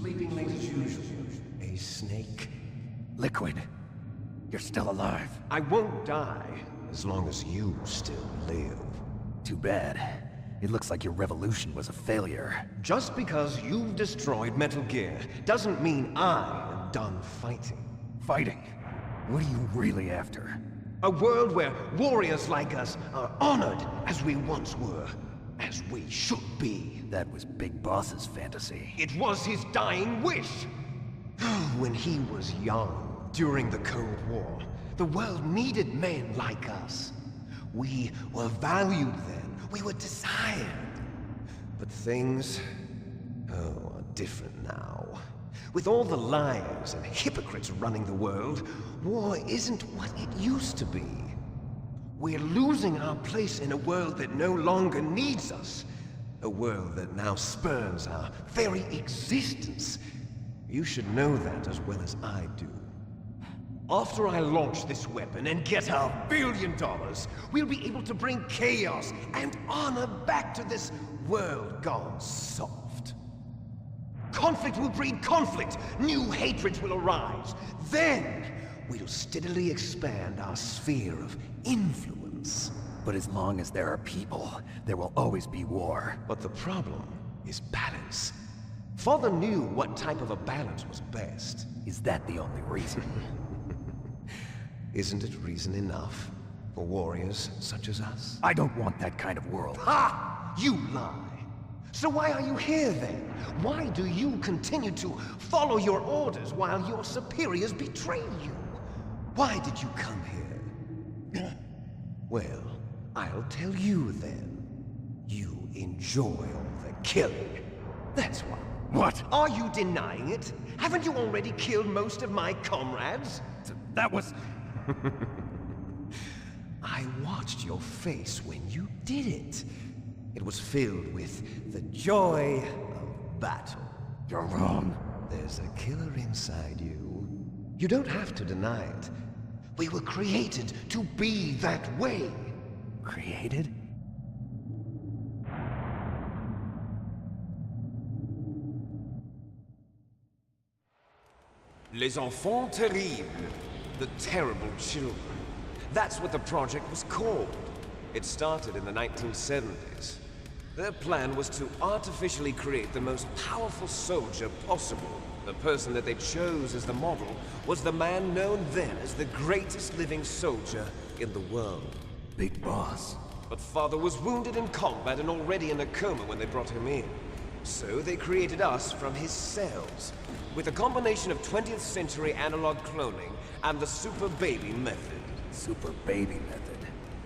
sleeping late as usual. A snake. Liquid, you're still alive. I won't die as long as you still live. Too bad. It looks like your revolution was a failure. Just because you've destroyed Metal Gear doesn't mean I am done fighting. Fighting? What are you really after? A world where warriors like us are honored as we once were, as we should be. That was Big Boss's fantasy. It was his dying wish. When he was young, during the Cold War, the world needed men like us. We were valued then. We were desired. But things, are different now. With all the liars and hypocrites running the world, war isn't what it used to be. We're losing our place in a world that no longer needs us. A world that now spurns our very existence. You should know that as well as I do. After I launch this weapon and get our $1 billion, we'll be able to bring chaos and honor back to this world gone soft. Conflict will breed conflict. New hatreds will arise. Then, we'll steadily expand our sphere of influence. But as long as there are people, there will always be war. But the problem is balance. Father knew what type of a balance was best. Is that the only reason? Isn't it reason enough for warriors such as us? I don't want that kind of world. Ha! You lie! So why are you here then? Why do you continue to follow your orders while your superiors betray you? Why did you come here? Well, I'll tell you then. You enjoy all the killing. That's why. What? Are you denying it? Haven't you already killed most of my comrades? That was... I watched your face when you did it. It was filled with the joy of battle. You're wrong. There's a killer inside you. You don't have to deny it. We were created to be that way. Created? Les enfants terribles. The terrible children. That's what the project was called. It started in the 1970s. Their plan was to artificially create the most powerful soldier possible. The person that they chose as the model was the man known then as the greatest living soldier in the world. Big Boss. But Father was wounded in combat and already in a coma when they brought him in. So they created us from his cells, with a combination of 20th century analog cloning and the super baby method. Super baby method.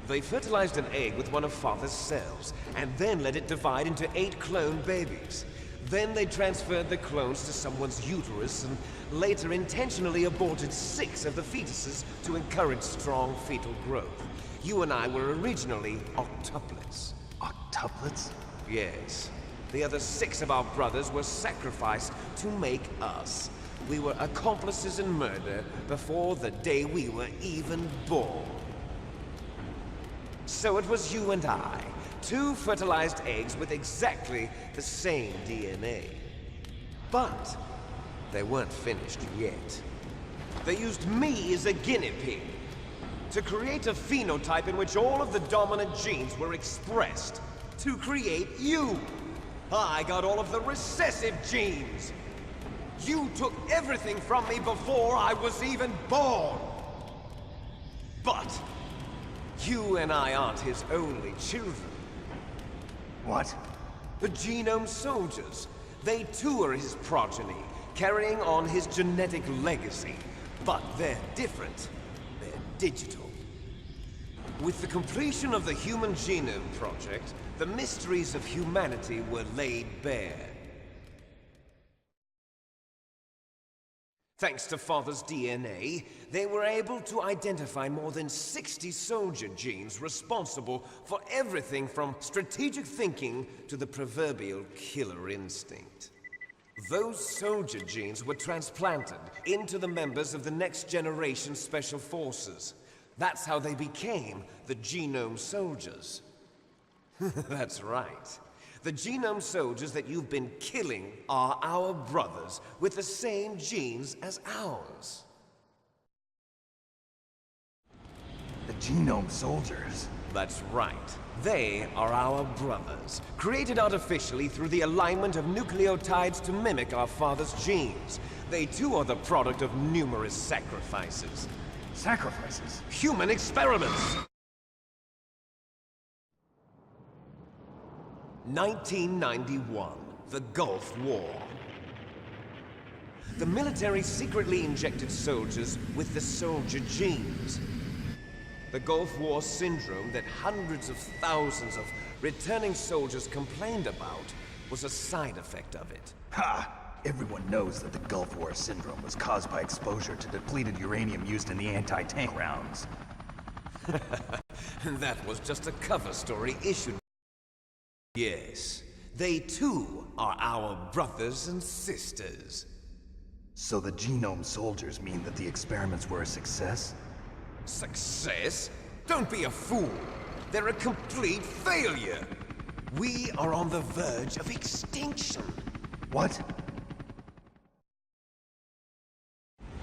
They fertilized an egg with one of Father's cells, and then let it divide into 8 clone babies. Then they transferred the clones to someone's uterus, and later intentionally aborted 6 of the fetuses to encourage strong fetal growth. You and I were originally octuplets. Octuplets? Yes. The other 6 of our brothers were sacrificed to make us. We were accomplices in murder before the day we were even born. So it was you and I, 2 fertilized eggs with exactly the same DNA. But they weren't finished yet. They used me as a guinea pig to create a phenotype in which all of the dominant genes were expressed to create you. I got all of the recessive genes. You took everything from me before I was even born. But you and I aren't his only children. What? The Genome Soldiers. They too are his progeny, carrying on his genetic legacy. But they're different. They're digital. With the completion of the Human Genome Project, the mysteries of humanity were laid bare. Thanks to Father's DNA, they were able to identify more than 60 soldier genes responsible for everything from strategic thinking to the proverbial killer instinct. Those soldier genes were transplanted into the members of the next generation Special Forces. That's how they became the Genome Soldiers. That's right. The genome soldiers that you've been killing are our brothers with the same genes as ours. The genome soldiers? That's right. They are our brothers, created artificially through the alignment of nucleotides to mimic our father's genes. They too are the product of numerous sacrifices. Sacrifices? Human experiments! 1991, the Gulf War. The military secretly injected soldiers with the soldier genes. The Gulf War syndrome that hundreds of thousands of returning soldiers complained about was a side effect of it. Ha! Everyone knows that the Gulf War syndrome was caused by exposure to depleted uranium used in the anti-tank rounds. That was just a cover story issued. Yes, they too are our brothers and sisters. So the genome soldiers mean that the experiments were a success? Success? Don't be a fool. They're a complete failure. We are on the verge of extinction. What?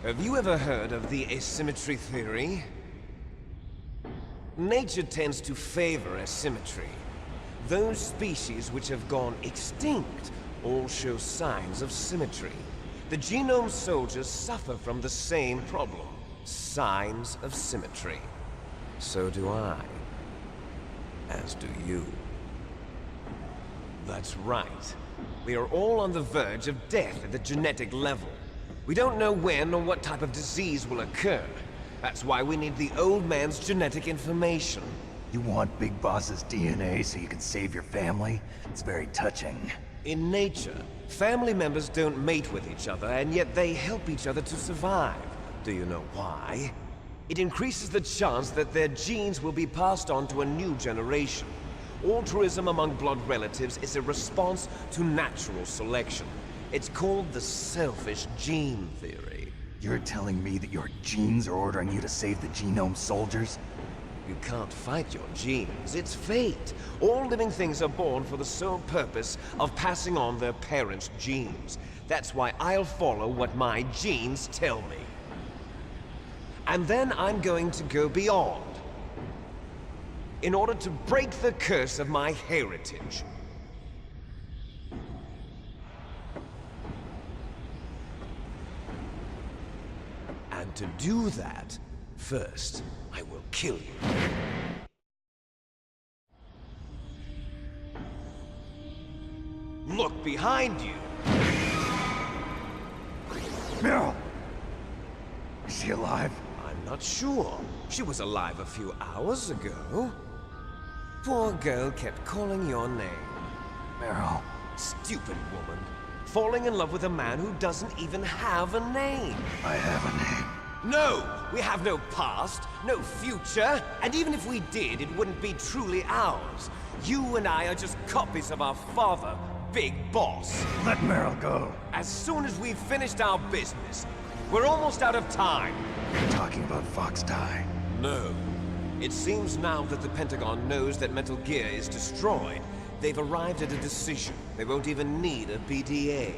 Have you ever heard of the asymmetry theory? Nature tends to favor asymmetry. Those species which have gone extinct all show signs of symmetry. The genome soldiers suffer from the same problem. Signs of symmetry. So do I. As do you. That's right. We are all on the verge of death at the genetic level. We don't know when or what type of disease will occur. That's why we need the old man's genetic information. You want Big Boss's DNA so you can save your family? It's very touching. In nature, family members don't mate with each other, and yet they help each other to survive. Do you know why? It increases the chance that their genes will be passed on to a new generation. Altruism among blood relatives is a response to natural selection. It's called the selfish gene theory. You're telling me that your genes are ordering you to save the genome soldiers? You can't fight your genes. It's fate. All living things are born for the sole purpose of passing on their parents' genes. That's why I'll follow what my genes tell me. And then I'm going to go beyond. In order to break the curse of my heritage. And to do that, first, I will kill you. Look behind you! Meryl! Is she alive? I'm not sure. She was alive a few hours ago. Poor girl kept calling your name. Meryl. Stupid woman. Falling in love with a man who doesn't even have a name. I have a name. No! We have no past, no future, and even if we did, it wouldn't be truly ours. You and I are just copies of our father, Big Boss. Let Meryl go. As soon as we've finished our business, we're almost out of time. You're talking about Fox-Hound. No. It seems now that the Pentagon knows that Metal Gear is destroyed. They've arrived at a decision. They won't even need a PDA.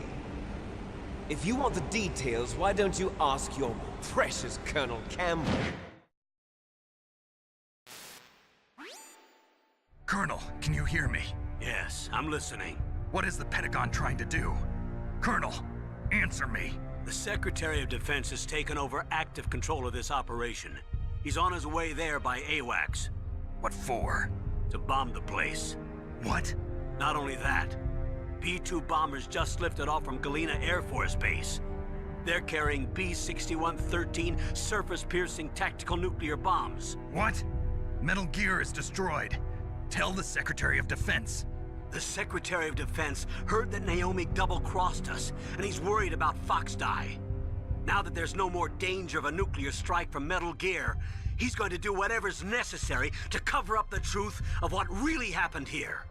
If you want the details, why don't you ask your precious Colonel Campbell? Colonel, can you hear me? Yes, I'm listening. What is the Pentagon trying to do? Colonel, answer me. The Secretary of Defense has taken over active control of this operation. He's on his way there by AWACS. What for? To bomb the place. What? Not only that, B-2 bombers just lifted off from Galena Air Force Base. They're carrying B-6113 surface-piercing tactical nuclear bombs. What? Metal Gear is destroyed. Tell the Secretary of Defense. The Secretary of Defense heard that Naomi double-crossed us, and he's worried about Fox-Die. Now that there's no more danger of a nuclear strike from Metal Gear, he's going to do whatever's necessary to cover up the truth of what really happened here.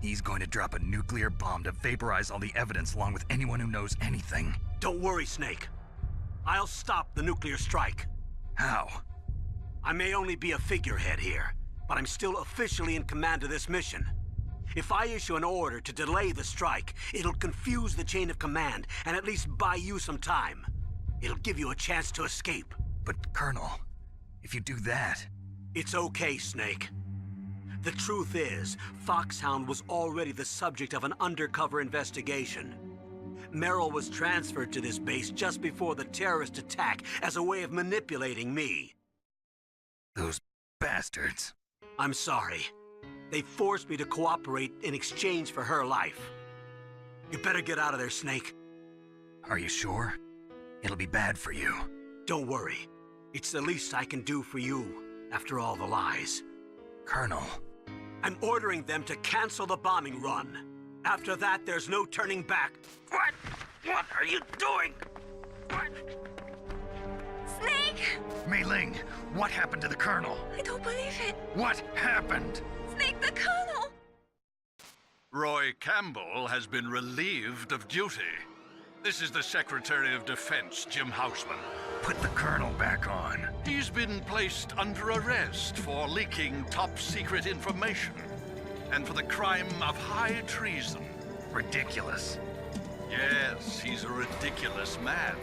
He's going to drop a nuclear bomb to vaporize all the evidence along with anyone who knows anything. Don't worry, Snake. I'll stop the nuclear strike. How? I may only be a figurehead here, but I'm still officially in command of this mission. If I issue an order to delay the strike, it'll confuse the chain of command and at least buy you some time. It'll give you a chance to escape. But, Colonel, if you do that... It's okay, Snake. The truth is, Fox-Hound was already the subject of an undercover investigation. Merrill was transferred to this base just before the terrorist attack as a way of manipulating me. Those bastards. I'm sorry. They forced me to cooperate in exchange for her life. You better get out of there, Snake. Are you sure? It'll be bad for you. Don't worry. It's the least I can do for you, after all the lies. Colonel. I'm ordering them to cancel the bombing run. After that, there's no turning back. What? What are you doing? What? Snake! Mei Ling, what happened to the Colonel? I don't believe it. What happened? Snake, the Colonel! Roy Campbell has been relieved of duty. This is the Secretary of Defense, Jim Houseman. Put the Colonel back on. He's been placed under arrest for leaking top-secret information and for the crime of high treason. Ridiculous. Yes, he's a ridiculous man.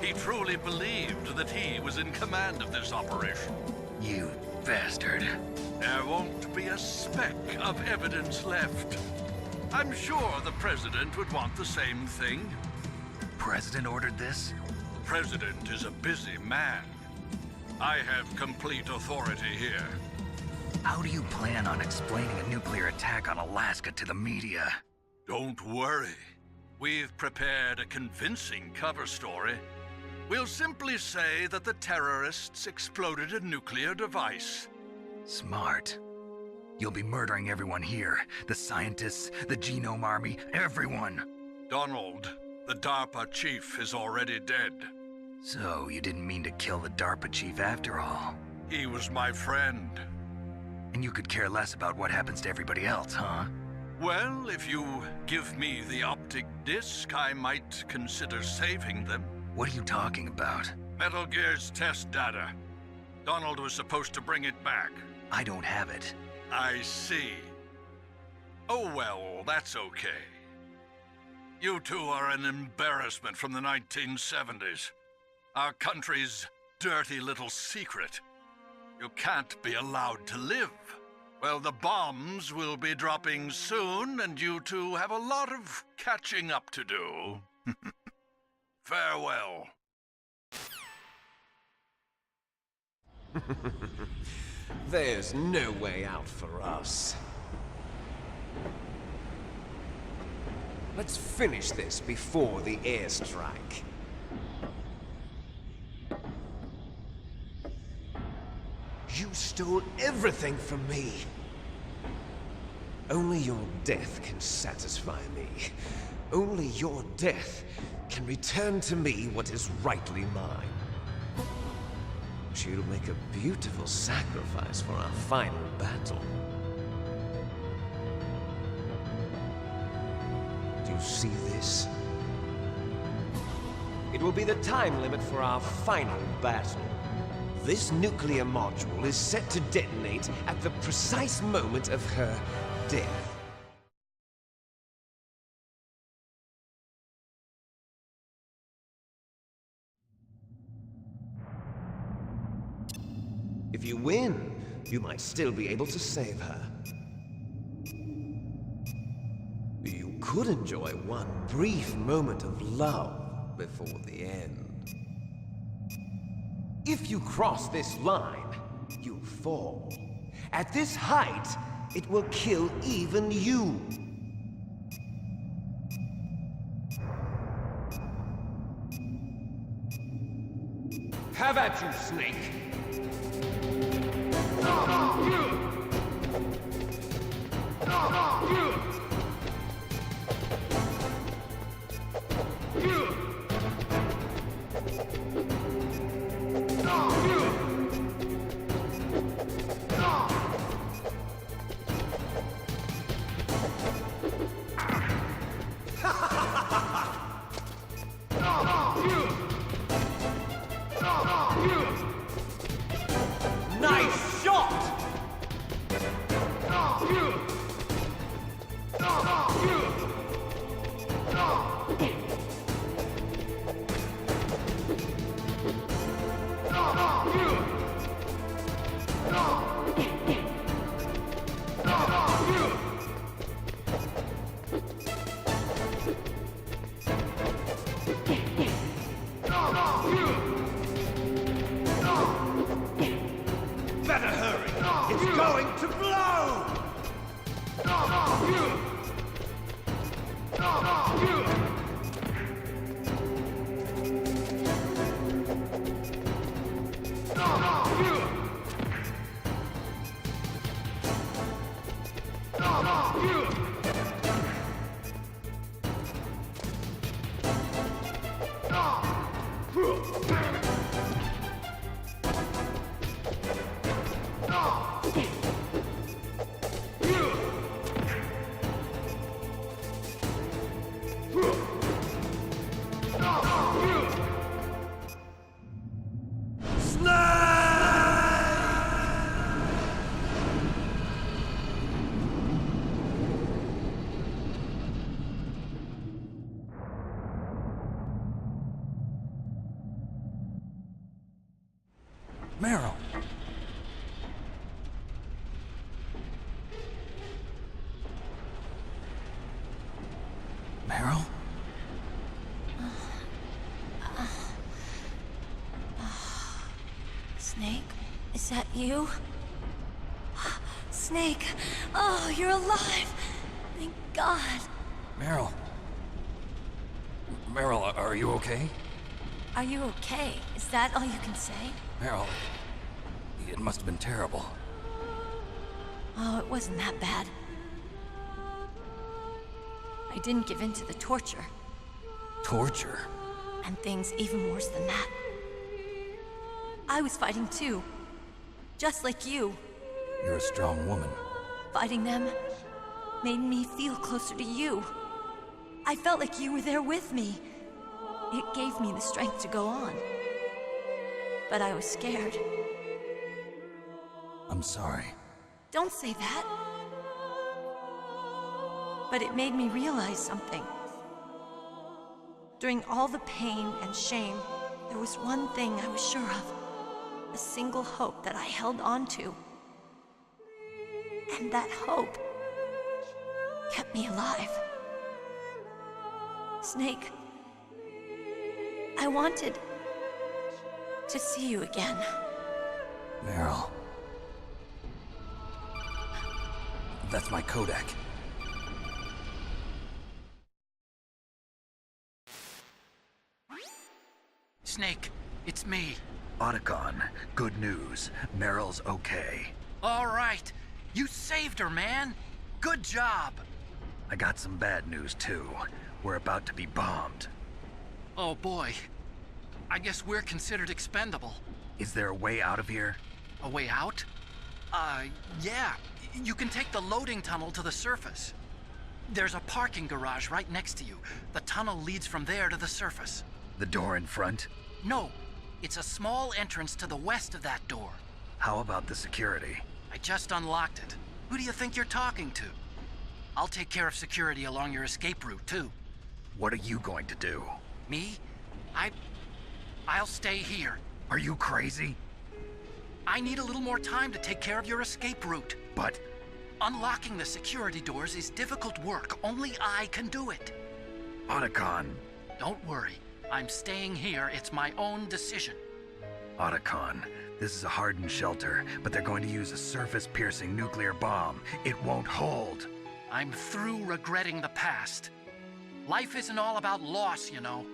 He truly believed that he was in command of this operation. You bastard. There won't be a speck of evidence left. I'm sure the President would want the same thing. President ordered this? The President is a busy man. I have complete authority here. How do you plan on explaining a nuclear attack on Alaska to the media? Don't worry. We've prepared a convincing cover story. We'll simply say that the terrorists exploded a nuclear device. Smart. You'll be murdering everyone here. The scientists, the Genome Army, everyone. Donald, the DARPA chief, is already dead. So, you didn't mean to kill the DARPA chief after all. He was my friend. And you could care less about what happens to everybody else, huh? Well, if you give me the optic disc, I might consider saving them. What are you talking about? Metal Gear's test data. Donald was supposed to bring it back. I don't have it. I see. Oh well, that's okay. You two are an embarrassment from the 1970s. Our country's dirty little secret. You can't be allowed to live. Well, the bombs will be dropping soon, and you two have a lot of catching up to do. Farewell. There's no way out for us. Let's finish this before the airstrike. You stole everything from me. Only your death can satisfy me. Only your death can return to me what is rightly mine. She'll make a beautiful sacrifice for our final battle. Do you see this? It will be the time limit for our final battle. This nuclear module is set to detonate at the precise moment of her death. If you win, you might still be able to save her. You could enjoy one brief moment of love before the end. If you cross this line, you fall. At this height, it will kill even you. Have at you, Snake! Nice shot! Meryl! Meryl? Snake, is that you? Snake, oh, you're alive! Thank God. Meryl? Meryl, are you okay? Are you okay? Is that all you can say? Meryl, it must have been terrible. Oh, it wasn't that bad. I didn't give in to the torture, Torture? and things even worse than that. I was fighting too, just like you. You're a strong woman. Fighting them made me feel closer to you. I felt like you were there with me. It gave me the strength to go on. But I was scared. I'm sorry. Don't say that. But it made me realize something. During all the pain and shame, there was one thing I was sure of. A single hope that I held on to. And that hope kept me alive. Snake, I wanted to see you again. Meryl. That's my Kodak. Snake, it's me. Otacon, good news. Meryl's okay. All right. You saved her, man. Good job. I got some bad news, too. We're about to be bombed. Oh, boy. I guess we're considered expendable. Is there a way out of here? A way out? Yeah. You can take the loading tunnel to the surface. There's a parking garage right next to you. The tunnel leads from there to the surface. The door in front? No. It's a small entrance to the west of that door. How about the security? I just unlocked it. Who do you think you're talking to? I'll take care of security along your escape route, too. What are you going to do? Me? I'll stay here. Are you crazy? I need a little more time to take care of your escape route. But Unlocking the security doors is difficult work. Only I can do it. Otacon. Don't worry. I'm staying here. It's my own decision. Otacon, this is a hardened shelter, but they're going to use a surface-piercing nuclear bomb. It won't hold. I'm through regretting the past. Life isn't all about loss, you know.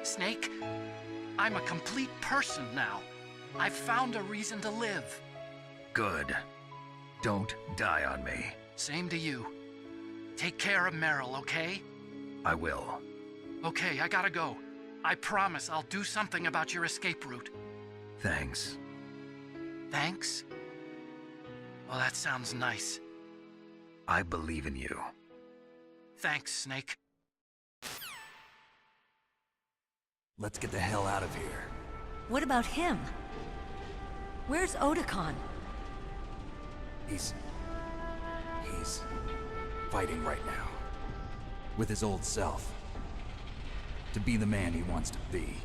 Snake, I'm a complete person now. I've found a reason to live. Good. Don't die on me. Same to you. Take care of Meryl, okay? I will. Okay, I gotta go. I promise I'll do something about your escape route. Thanks. Thanks? Well, that sounds nice. I believe in you. Thanks, Snake. Let's get the hell out of here. What about him? Where's Otacon? He's fighting right now. With his old self. To be the man he wants to be.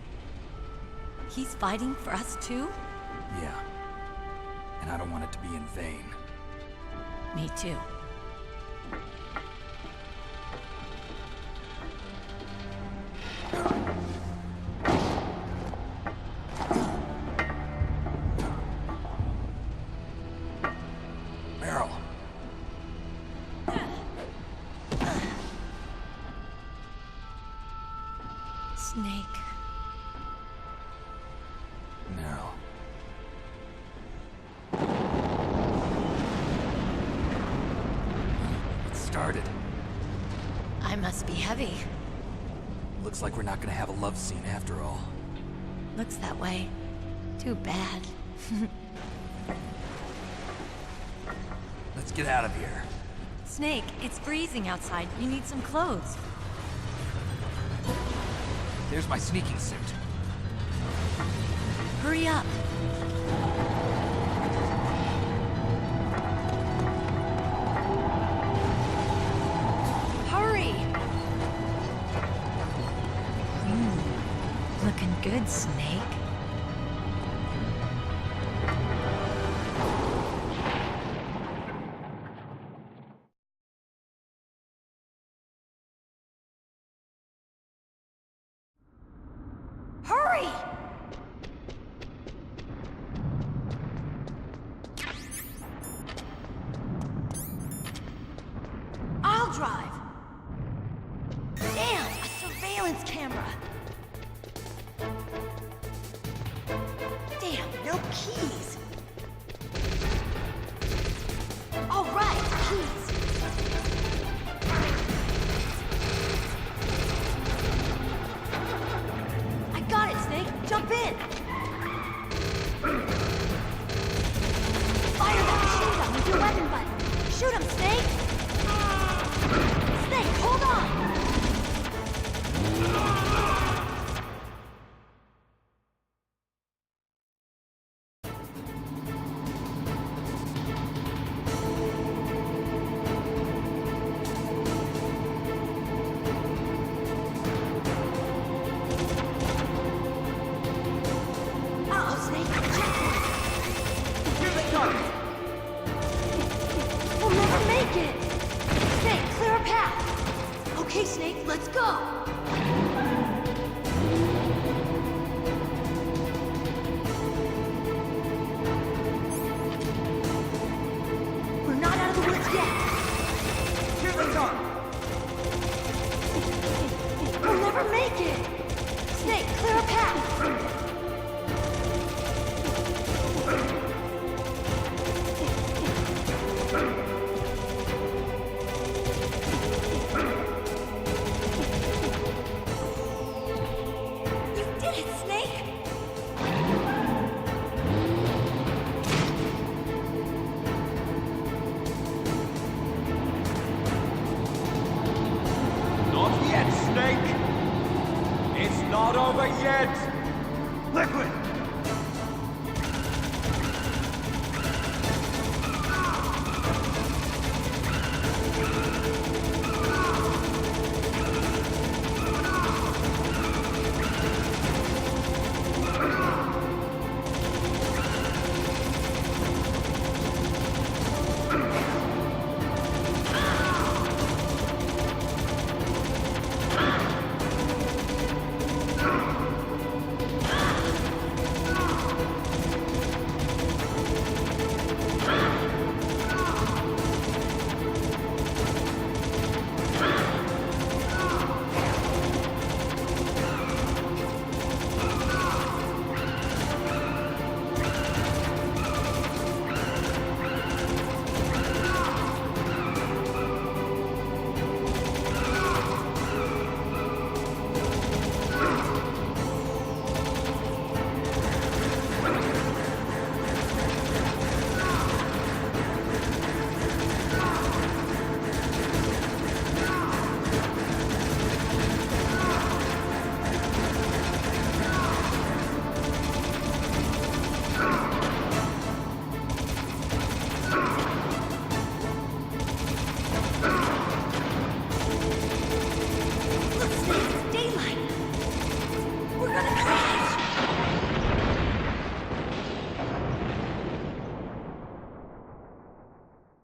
He's fighting for us too? Yeah. And I don't want it to be in vain. Me too. Meryl. Snake. Meryl. It started. I must be heavy. Looks like we're not gonna have a love scene after all. Looks that way. Too bad. Let's get out of here. Snake, it's freezing outside. You need some clothes. There's my sneaking suit. Hurry up. Hurry! Looking good, Snake. Hurry! I'll drive. Damn, a surveillance camera. Damn, no keys. All right, keys. I got it, Snake. Jump in. Fire that machine gun with your weapon button. Shoot him, Snake. Snake, hold on. Uh-oh, Snake. Checkpoint. Here they come! We'll never make it. Snake, clear a path. Okay, Snake, let's go. We're not out of the woods yet. Here they come! We'll never make it. Snake, clear a path. You did it, Snake! Not yet, Snake! It's not over yet! Liquid!